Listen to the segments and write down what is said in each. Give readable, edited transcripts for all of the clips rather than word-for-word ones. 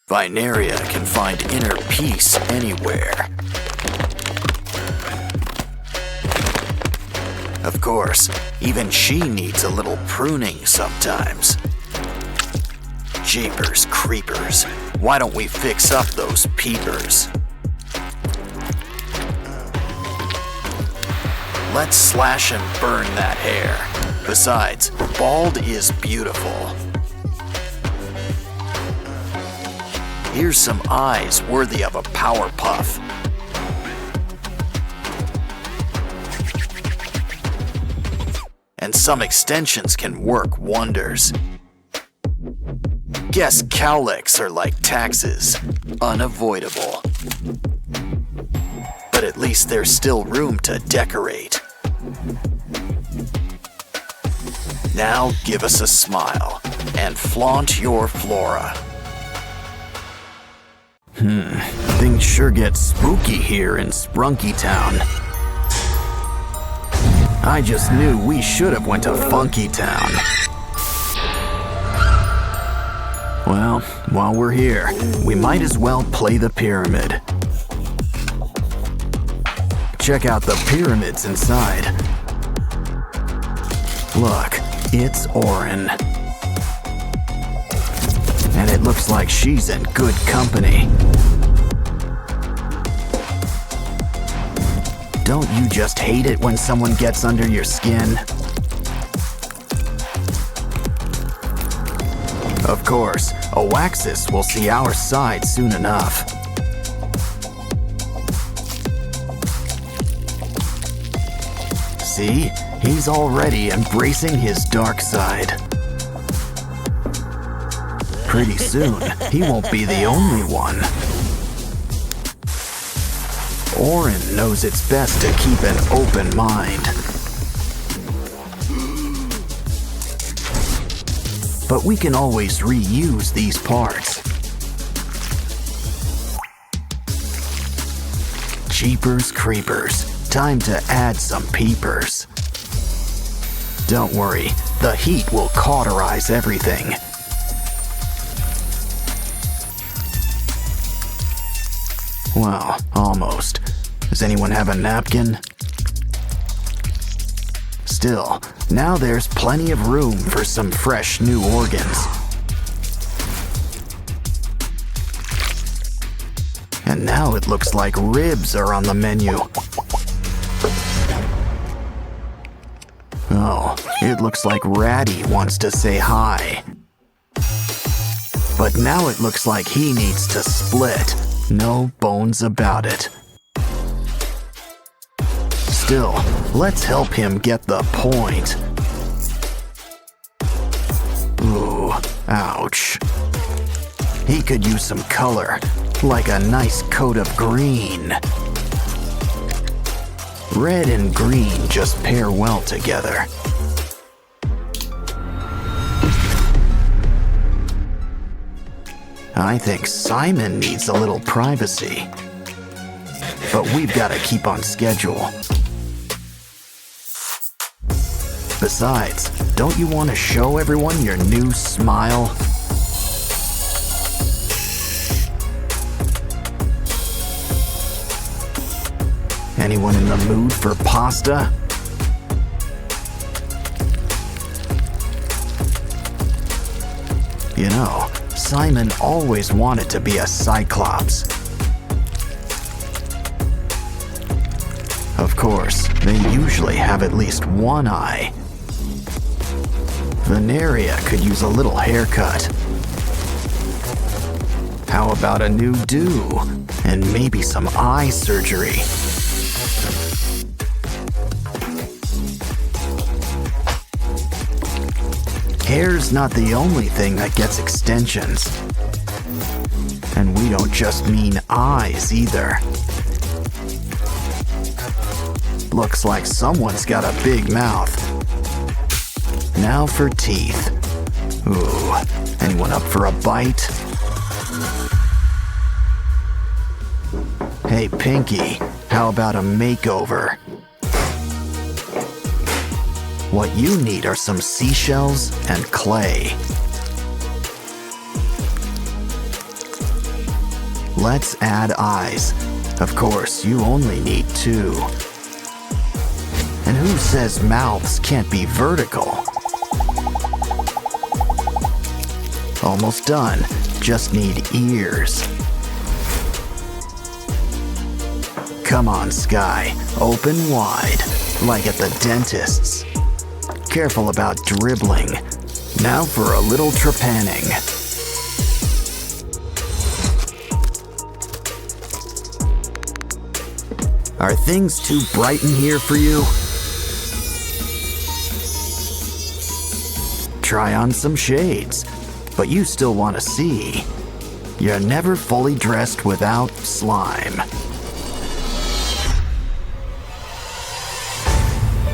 Vineria can find inner peace anywhere. Of course, even she needs a little pruning sometimes. Jeepers creepers, why don't we fix up those peepers? Let's slash and burn that hair. Besides, bald is beautiful. Here's some eyes worthy of a power puff. And some extensions can work wonders. Guess cowlicks are like taxes, unavoidable. But at least there's still room to decorate. Now give us a smile and flaunt your flora. Things sure get spooky here in Spunky Town. I just knew we should have went to Funky Town. Well, while we're here, we might as well play the pyramid. Check out the pyramids inside. Look, it's Orin. And it looks like she's in good company. Don't you just hate it when someone gets under your skin? Of course, Oaxis will see our side soon enough. See? He's already embracing his dark side. Pretty soon, he won't be the only one. Orin knows it's best to keep an open mind. But we can always reuse these parts. Jeepers creepers, time to add some peepers. Don't worry, the heat will cauterize everything. Well, almost. Does anyone have a napkin? Still, now there's plenty of room for some fresh new organs. And now it looks like ribs are on the menu. Oh, it looks like Ratty wants to say hi. But now it looks like he needs to split. No bones about it. Still, let's help him get the point. Ooh, ouch. He could use some color, like a nice coat of green. Red and green just pair well together. I think Simon needs a little privacy. But we've got to keep on schedule. Besides, don't you want to show everyone your new smile? Anyone in the mood for pasta? You know, Simon always wanted to be a Cyclops. Of course, they usually have at least one eye. Veneria could use a little haircut. How about a new do? And maybe some eye surgery. Hair's not the only thing that gets extensions. And we don't just mean eyes either. Looks like someone's got a big mouth. Now for teeth. Ooh, anyone up for a bite? Hey Pinky, how about a makeover? What you need are some seashells and clay. let's add eyes. Of course, you only need 2. And who says mouths can't be vertical? Almost done. Just need ears. Come on, Sky. Open wide, like at the dentist's. Careful about dribbling. Now for a little trepanning. Are things too bright in here for you? Try on some shades, but you still want to see. You're never fully dressed without slime.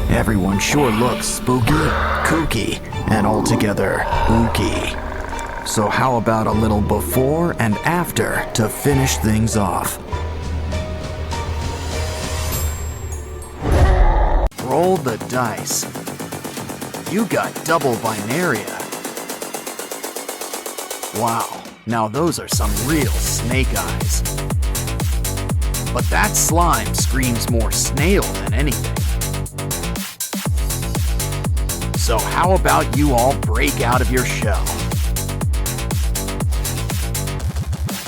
Everyone sure looks spooky, kooky, and altogether ooky. So how about a little before and after to finish things off? Roll the dice. You got double binaria. Wow, now those are some real snake eyes. But that slime screams more snail than anything. So how about you all break out of your shell?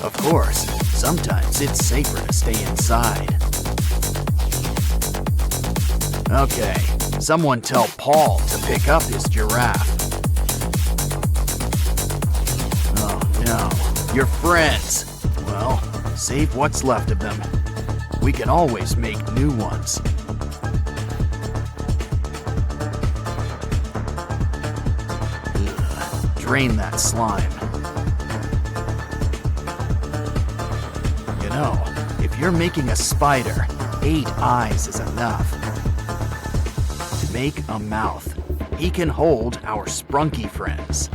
Of course, sometimes it's safer to stay inside. Okay, someone tell Paul to pick up his giraffe. Oh no, your friends. Well, save what's left of them. We can always make new ones. Ugh, drain that slime. You know, if you're making a spider, 8 eyes is enough. To make a mouth, he can hold our Spunky friends.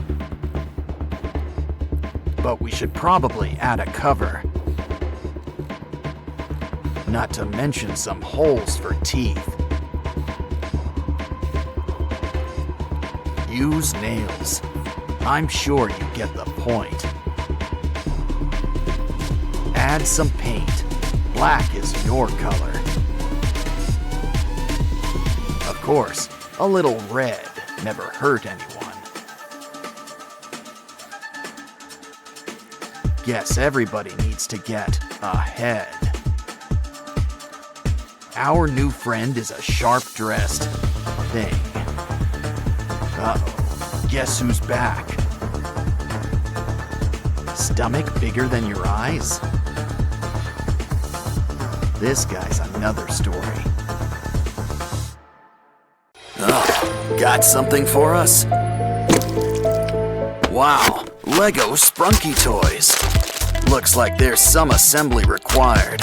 But we should probably add a cover. Not to mention some holes for teeth. Use nails. I'm sure you get the point. Add some paint. Black is your color. Of course, a little red never hurt anyone. Guess everybody needs to get a head. Our new friend is a sharp-dressed thing. Uh-oh, guess who's back? Stomach bigger than your eyes? This guy's another story. Oh, got something for us? Wow, Lego Spunky toys. Looks like there's some assembly required.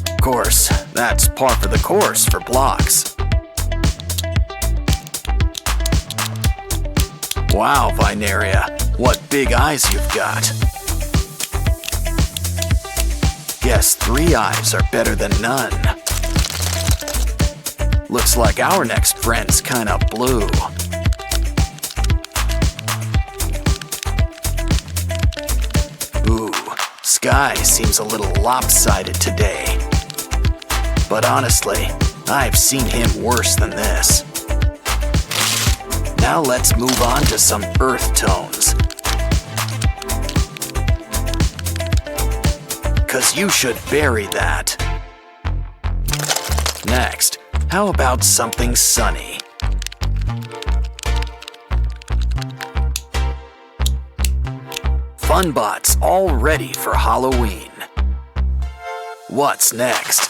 Of course, that's par for the course for blocks. Wow, Vinaria, what big eyes you've got. Guess 3 eyes are better than none. Looks like our next friend's kinda blue. Ooh, Sky seems a little lopsided today. But honestly, I've seen him worse than this. Now let's move on to some earth tones. 'Cause you should bury that. Next, how about something sunny? Funbots all ready for Halloween. What's next?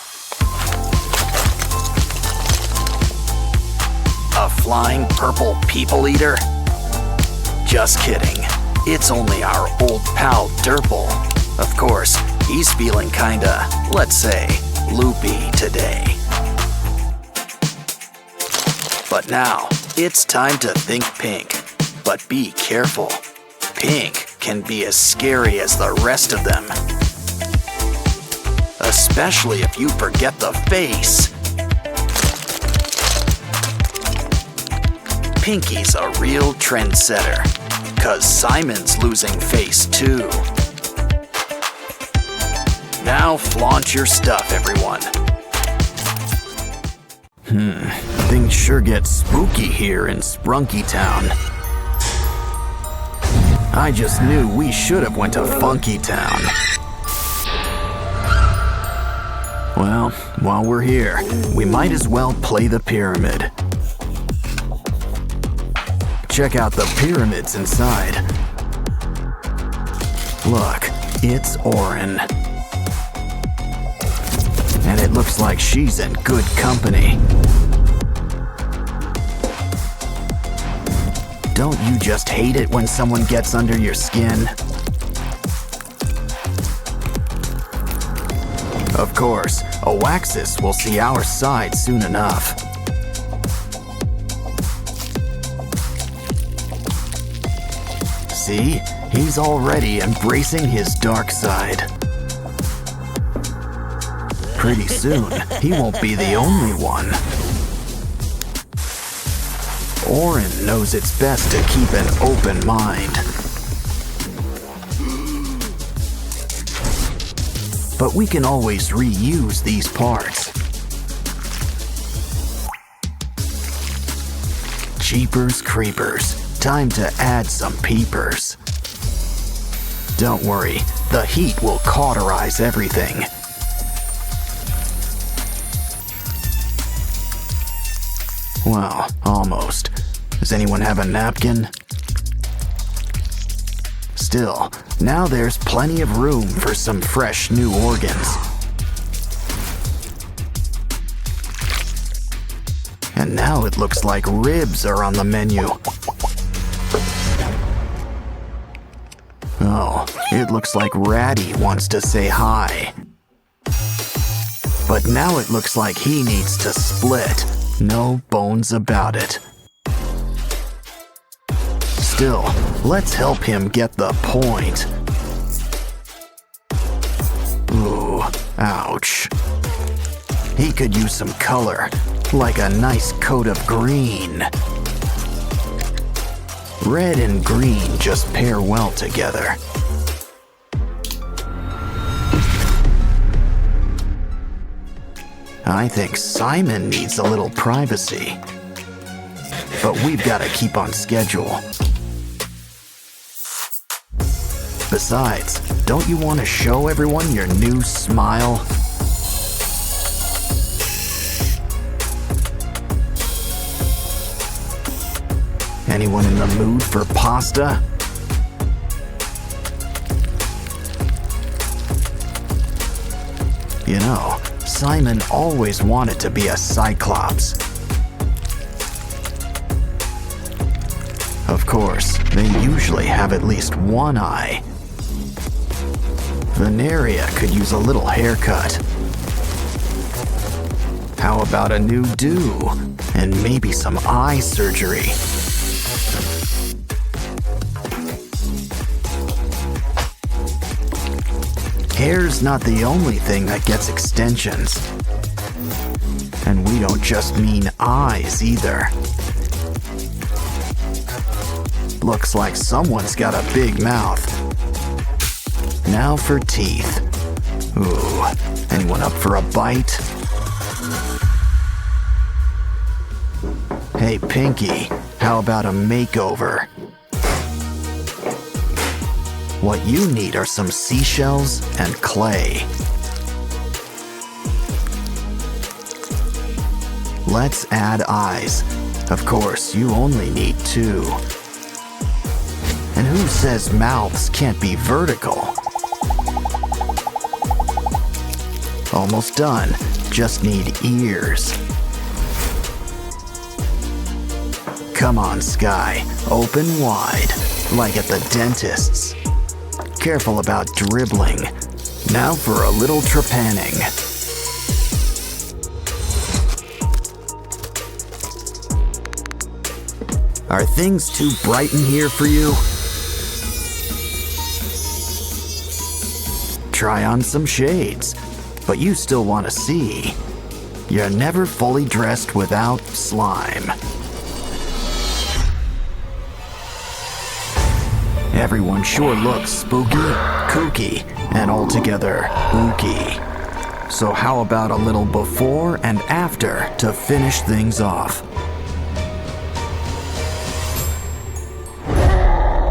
A flying purple people eater? Just kidding. It's only our old pal Derple. Of course, he's feeling kinda, let's say, loopy today. But now, it's time to think pink. But be careful. Pink can be as scary as the rest of them. Especially if you forget the face. Pinky's a real trendsetter, 'cause Simon's losing face too. Now flaunt your stuff, everyone. Things sure get spooky here in Spunky Town. I just knew we should have went to Funky Town. Well, while we're here, we might as well play the pyramid. Check out the pyramids inside. Look, it's Oren. And it looks like she's in good company. Don't you just hate it when someone gets under your skin? Of course, Oaxis will see our side soon enough. See? He's already embracing his dark side. Pretty soon, he won't be the only one. Oren knows it's best to keep an open mind. But we can always reuse these parts. Jeepers creepers, time to add some peepers. Don't worry, the heat will cauterize everything. Well, almost. Does anyone have a napkin? Still, now there's plenty of room for some fresh new organs. And now it looks like ribs are on the menu. Oh, it looks like Ratty wants to say hi. But now it looks like he needs to split. No bones about it. Still, let's help him get the point. Ooh, ouch. He could use some color, like a nice coat of green. Red and green just pair well together. I think Simon needs a little privacy. But we've got to keep on schedule. Besides, don't you want to show everyone your new smile? Anyone in the mood for pasta? You know, Simon always wanted to be a Cyclops. Of course, they usually have at least one eye. Veneria could use a little haircut. How about a new do? And maybe some eye surgery. Hair's not the only thing that gets extensions. And we don't just mean eyes either. Looks like someone's got a big mouth. Now for teeth. Ooh, anyone up for a bite? Hey Pinky, how about a makeover? What you need are some seashells and clay. Let's add eyes. Of course, you only need 2. And who says mouths can't be vertical? Almost done. Just need ears. Come on, Sky. Open wide, like at the dentist's. Careful about dribbling. Now for a little trepanning. Are things too bright in here for you? Try on some shades, but you still want to see. You're never fully dressed without slime. Everyone sure looks spooky, kooky, and altogether ooky. So how about a little before and after to finish things off?